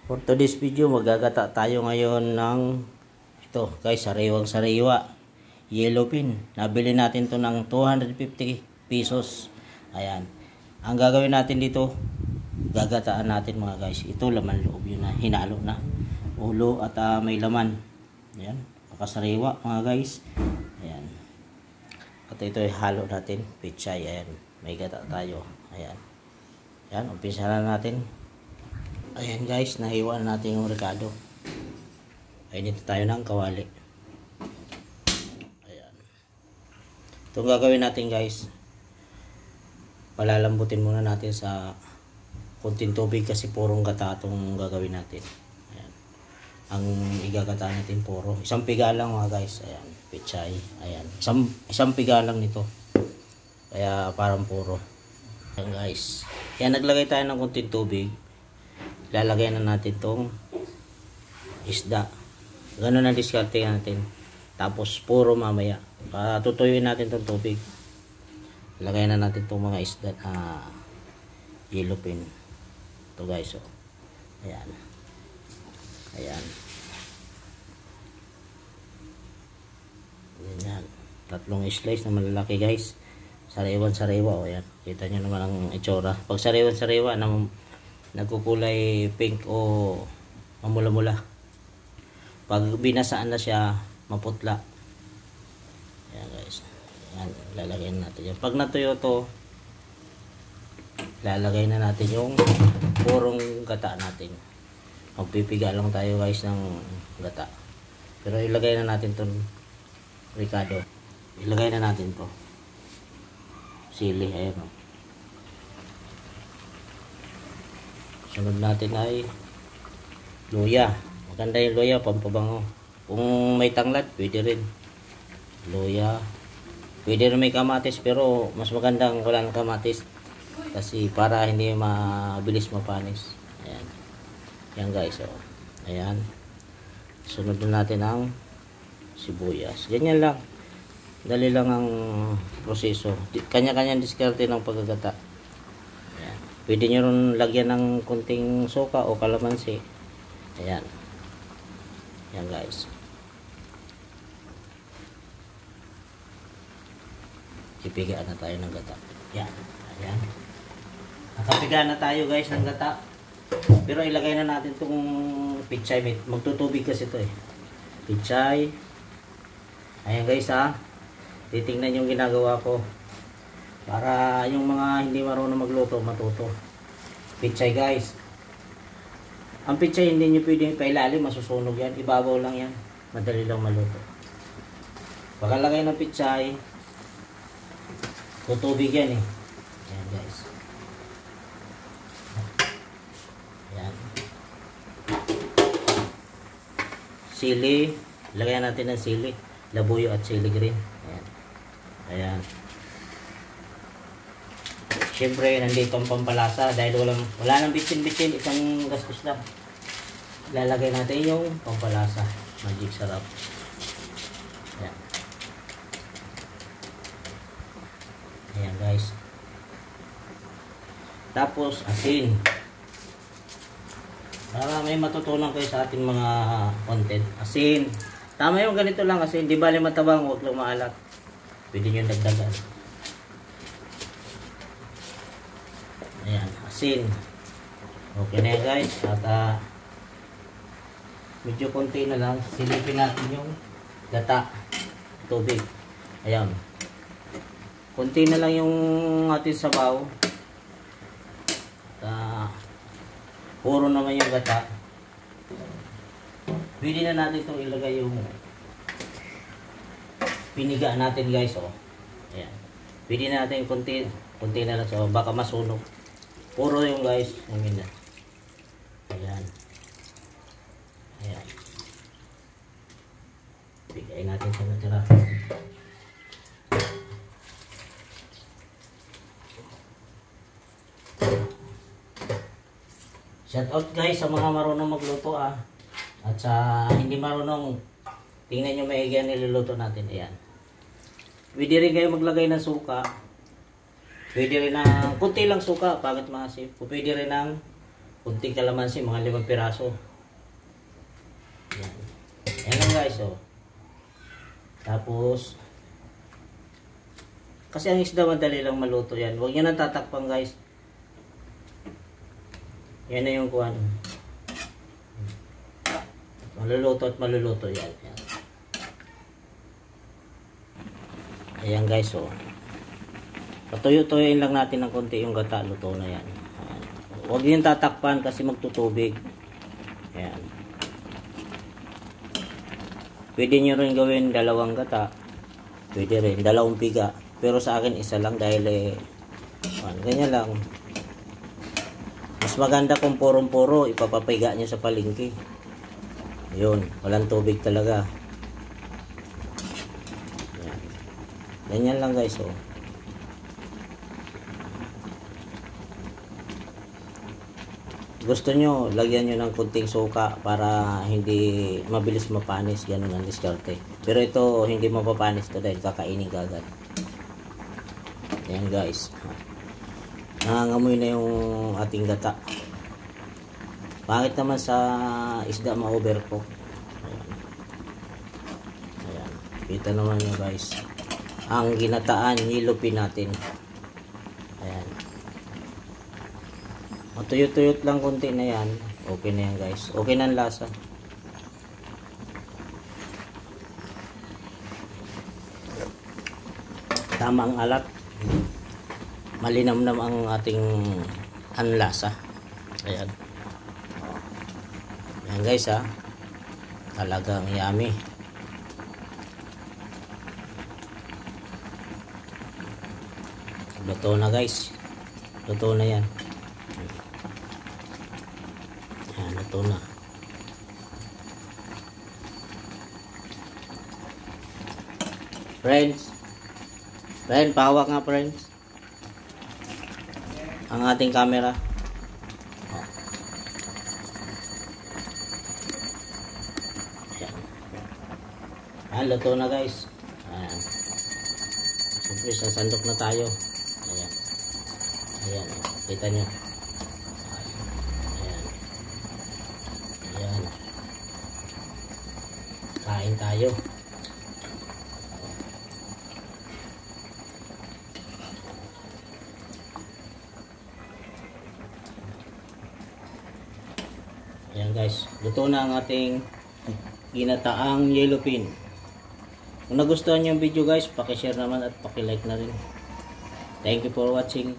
For today's video, magagata tayo ngayon ng ito guys, sariwang sariwa yellow pin. Nabili natin to ng 250 pesos. Ayan, ang gagawin natin dito, gagataan natin mga guys. Ito laman loob, yun na, hinalo na ulo at may laman. Ayan, pakasariwa mga guys. Ayan, at ito ay halo natin, pichay. Ayan, may gata tayo. Ayan, ayan, umpisa na natin. Ayan guys, nahiwa na natin yung rekado. Ayan, dito tayo ng kawali. Ayan, itong gagawin natin guys, palalambutin muna natin sa kunting tubig kasi purong gata itong gagawin natin. Ayan, ang igagata natin puro isang piga lang mga guys. Ayan, pichay. Ayan, isang piga lang nito, kaya parang puro. Ayan guys, yan, naglagay tayo ng kunting tubig. Lalagay na natin tong isda. Ganun ang diskarte natin. Tapos puro mamaya. Tutuyuin natin tong tubig. Lagay na natin tong mga isda na yellow pin. Ito guys, oh. Ayan. Ayan. Ayan. Tatlong slice na malalaki guys. Sariwan-sariwa. O yan. Kita nyo naman ang itsura. Pag sariwan-sariwa nagkukulay pink o mamula-mula. Pag binasaan na siya, maputla. Ayan guys. Ayan, lalagay na natin yan. Pag natuyo to, lalagay na natin yung purong gata natin. Magpipiga lang tayo guys ng gata. Pero ilagay na natin itong ricado. Ilagay na natin to sili. Ayan, o. Sunod natin ay luya. Maganda yung luya, pampabango. Kung may tanglad, pwede rin. Luya. Pwede rin may kamatis, pero mas magandang walang kamatis. Kasi para hindi mabilis mapanis. Ayan. Ayan guys, oh. Ayan. Sunod natin ang sibuyas. Ganyan lang. Dali lang ang proseso. Kanya-kanya diskarte ng paggagata. Pwede nyo rin lagyan ng kunting suka o kalamansi. Ayan. Ayan guys. Ipigaan na tayo ng gata. Ayan. Ayan. Nakapigaan na tayo guys ng gata. Pero ilagay na natin itong pichay. Magtutubig kasi ito eh. Pichay. Ayan guys ha. Titingnan yung ginagawa ko, para yung mga hindi marunong magluto, matuto. Pichay guys. Ang pichay hindi nyo pwedeng pailalim, masusunog yan. Ibabaw lang yan. Madali lang maluto. Pagkalagay ng pichay, tutubig yan eh. Ayan guys. Ayan. Sili. Lagayan natin ng sili. Labuyo at sili green. Ayan. Ayan. Siyempre, nandito ang pampalasa dahil wala nang bitsin-bitsin, isang gastos lang. Lalagay natin yung pampalasa. Magic sarap. Ayan. Ayan guys. Tapos, asin. Para may matutunan kayo sa ating mga content. Asin. Tama yung ganito lang asin. Di bali matabang, huwag lang maalat. Pwede nyo dagdagan. Ayan, asin. Okay na yan guys. At medyo konti na lang. Silipin natin yung gata. Tubig. Ayan. Konti na lang yung ating sabaw. At puro naman yung gata. Pwede na natin itong ilagay yung piniga natin guys. Oh. Ayan. Pwede na natin konti na lang. So baka masunog. Puro yung guys, amin na. Ayan. Ayan. Bigay natin sa natira. Shout out guys sa mga marunong magluto ah. At sa hindi marunong, tingnan nyo maigi ang niluluto natin. Ayan. Pwede rin kayo maglagay ng suka. Pwede rin ng kunti lang suka, pangit maasim. Pwede rin ng kunting kalamansi, mga 5 piraso. Yan. Yan lang guys, oh. Tapos, kasi ang isda madali lang maluto yan. Huwag nyo nang tatakpan guys. Yan na yung kuhan. Maluluto at maluluto yan. Yan. Ayan guys, oh. Patuyo-tuyuin lang natin ng konti yung gata, luto na yan. Ayan. Huwag yung tatakpan kasi magtutubig. Ayan. Pwede nyo rin gawin 2 gata. Pwede rin, 2 piga. Pero sa akin isa lang dahil ganyan lang. Mas maganda kung purong-puro, ipapapiga nyo sa palengke. Yun, walang tubig talaga. Ayan. Ganyan lang guys, oh. Gusto nyo, lagyan nyo ng kunting suka para hindi mabilis mapanis. Ganun ang diskarte. Pero ito, hindi mapapanis to dahil kakainin ka agad. Ayan guys. Nangangamoy na yung ating gata. Pangit naman sa isda ma-overcook. Ayan. Ayan. Kita naman nyo guys. Ang ginataan, yellowfin natin. Ayan. Matuyot-tuyot lang konti na yan. Okay na yan guys. Okay na ang lasa. Tama ang alat. Malinamnam ang ating anlasa. Ayan. Ayan guys ha. Talagang yummy. Luto na guys. Luto na yan. Ayan, luto na. Friends. Friend, pahawak nga friends. Ang ating camera. Ayan. Ayan, luto na guys. Ayan. Siyempre, sasandok na tayo. Ayan. Ayan. Kita nyo. Ayan. Ayan. Kain tayo. Ayan guys, luto na ang ating ginataang yellowfin. Kung nagustuhan nyo yung video guys, pakishare naman at pakilike na rin. Thank you for watching.